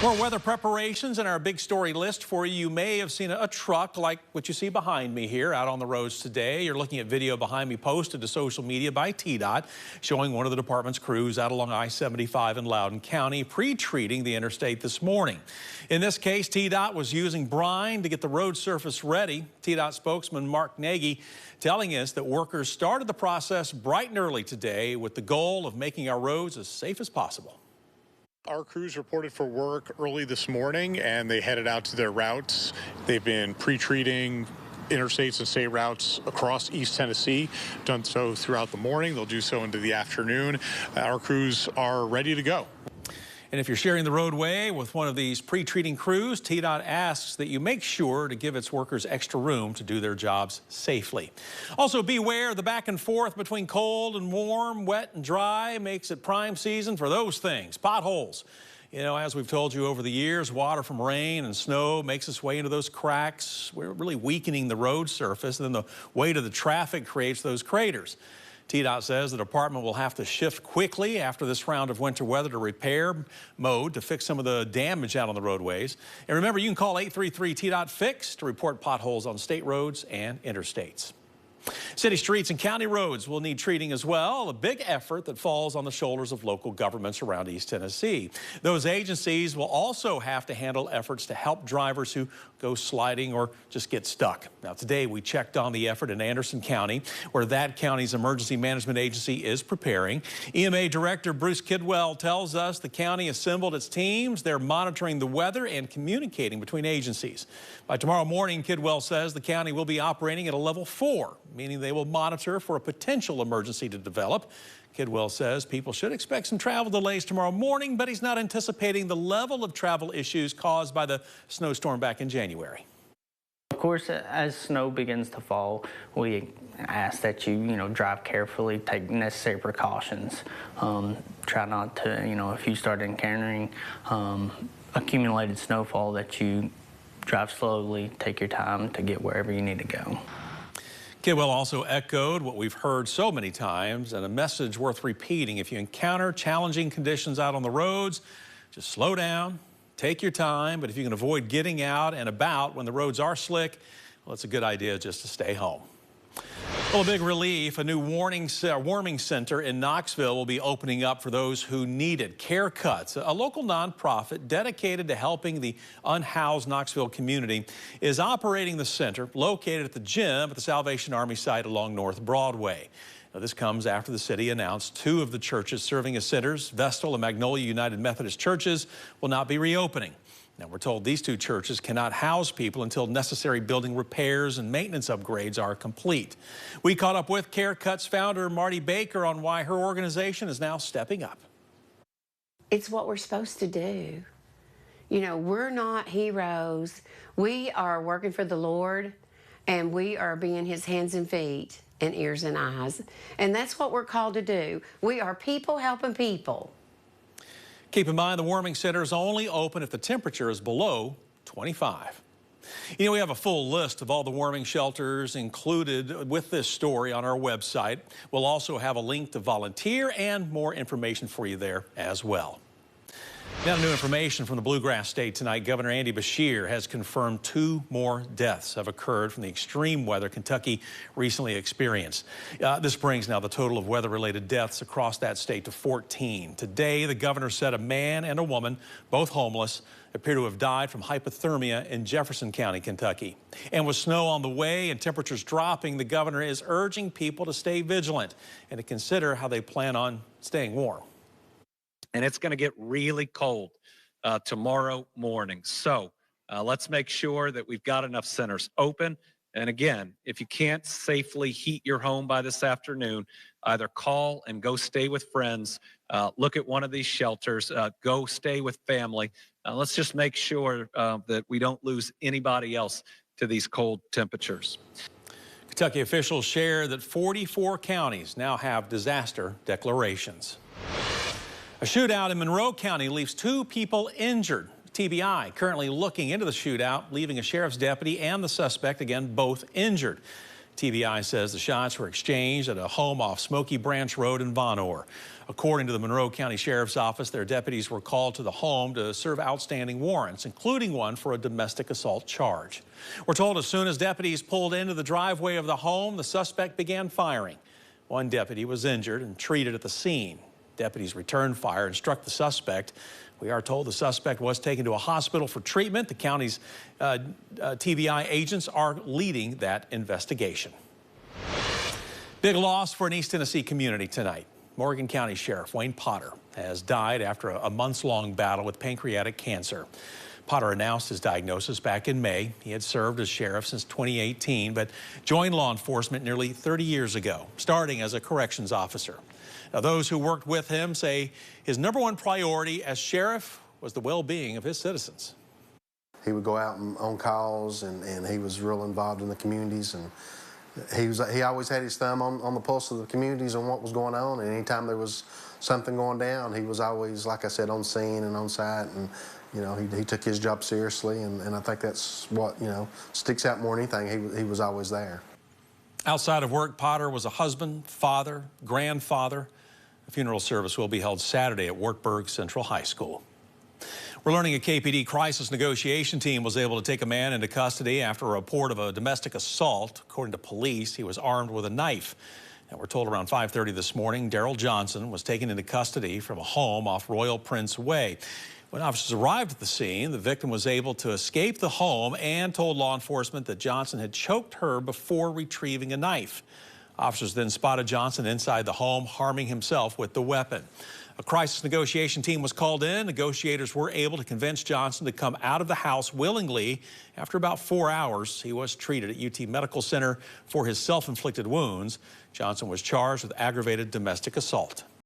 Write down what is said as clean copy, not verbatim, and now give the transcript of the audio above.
More weather preparations in our big story list for you. You may have seen a truck like what you see behind me here out on the roads today. You're looking at video behind me posted to social media by TDOT showing one of the department's crews out along I-75 in Loudoun County pre-treating the interstate this morning. In this case, TDOT was using brine to get the road surface ready. TDOT spokesman Mark Nagy telling us that workers started the process bright and early today with the goal of making our roads as safe as possible. Our crews reported for work early this morning and they headed out to their routes. They've been pre-treating interstates and state routes across East Tennessee, done so throughout the morning. They'll do so into the afternoon. Our crews are ready to go. And if you're sharing the roadway with one of these pre-treating crews, TDOT asks that you make sure to give its workers extra room to do their jobs safely. Also, beware the back and forth between cold and warm, wet and dry makes it prime season for those things, potholes. You know, as we've told you over the years, water from rain and snow makes its way into those cracks. We're really weakening the road surface, and then the weight of the traffic creates those craters. TDOT says the department will have to shift quickly after this round of winter weather to repair mode to fix some of the damage out on the roadways. And remember, you can call 833-TDOT-FIX to report potholes on state roads and interstates. City streets and county roads will need treating as well, a big effort that falls on the shoulders of local governments around East Tennessee. Those agencies will also have to handle efforts to help drivers who go sliding or just get stuck. Now, today we checked on the effort in Anderson County, where that county's emergency management agency is preparing. EMA Director Bruce Kidwell tells us the county assembled its teams. They're monitoring the weather and communicating between agencies. By tomorrow morning, Kidwell says the county will be operating at a level 4, meaning they will monitor for a potential emergency to develop. Kidwell says people should expect some travel delays tomorrow morning, but he's not anticipating the level of travel issues caused by the snowstorm back in January. Of course, as snow begins to fall, we ask that you drive carefully, take necessary precautions. Try not to, if you start encountering accumulated snowfall, that you drive slowly, take your time to get wherever you need to go. Kidwell also echoed what we've heard so many times, and a message worth repeating. If you encounter challenging conditions out on the roads, just slow down, take your time, but if you can avoid getting out and about when the roads are slick, well, it's a good idea just to stay home. Well, a big relief, a new warming center in Knoxville will be opening up for those who need it. Care Cuts, a local nonprofit dedicated to helping the unhoused Knoxville community, is operating the center located at the gym at the Salvation Army site along North Broadway. Now, this comes after the city announced 2 of the churches serving as centers, Vestal and Magnolia United Methodist churches, will not be reopening. Now, we're told these 2 churches cannot house people until necessary building repairs and maintenance upgrades are complete. We caught up with Care Cuts founder Marty Baker on why her organization is now stepping up. It's what we're supposed to do. We're not heroes. We are working for the Lord, and we are being his hands and feet and ears and eyes. And that's what we're called to do. We are people helping people. Keep in mind, the warming center is only open if the temperature is below 25. We have a full list of all the warming shelters included with this story on our website. We'll also have a link to volunteer and more information for you there as well. Now, new information from the Bluegrass State tonight. Governor Andy Beshear has confirmed 2 more deaths have occurred from the extreme weather Kentucky recently experienced. This brings now the total of weather-related deaths across that state to 14. Today, the governor said a man and a woman, both homeless, appear to have died from hypothermia in Jefferson County, Kentucky. And with snow on the way and temperatures dropping, the governor is urging people to stay vigilant and to consider how they plan on staying warm. And it's going to get really cold tomorrow morning. So let's make sure that we've got enough centers open. And again, if you can't safely heat your home by this afternoon, either call and go stay with friends, look at one of these shelters, go stay with family. Let's just make sure that we don't lose anybody else to these cold temperatures. Kentucky officials share that 44 counties now have disaster declarations. A shootout in Monroe County leaves 2 people injured. TBI currently looking into the shootout, leaving a sheriff's deputy and the suspect, again, both injured. TBI says the shots were exchanged at a home off Smoky Branch Road in Von Orr. According to the Monroe County Sheriff's Office, their deputies were called to the home to serve outstanding warrants, including one for a domestic assault charge. We're told as soon as deputies pulled into the driveway of the home, the suspect began firing. One deputy was injured and treated at the scene. Deputies returned fire and struck the suspect. We are told the suspect was taken to a hospital for treatment. The county's TBI agents are leading that investigation. Big loss for an East Tennessee community tonight. Morgan County Sheriff Wayne Potter has died after a months-long battle with pancreatic cancer. Potter announced his diagnosis back in May. He had served as sheriff since 2018, but joined law enforcement nearly 30 years ago, starting as a corrections officer. Now, those who worked with him say his number one priority as sheriff was the well-being of his citizens. He would go out on calls, and he was real involved in the communities, and he always had his thumb on the pulse of the communities and what was going on. And anytime there was something going down, he was always, like I said, on scene and on site, and you know, he took his job seriously, and I think that's what, you know, sticks out more than anything. He was always there. Outside of work, Potter was a husband, father, grandfather. The funeral service will be held Saturday at Wartburg Central High School. We're learning a KPD crisis negotiation team was able to take a man into custody after a report of a domestic assault. According to police, he was armed with a knife. And we're told around 5:30 this morning, Daryl Johnson was taken into custody from a home off Royal Prince Way. When officers arrived at the scene, the victim was able to escape the home and told law enforcement that Johnson had choked her before retrieving a knife. Officers then spotted Johnson inside the home, harming himself with the weapon. A crisis negotiation team was called in. Negotiators were able to convince Johnson to come out of the house willingly. After about 4 hours, he was treated at UT Medical Center for his self-inflicted wounds. Johnson was charged with aggravated domestic assault.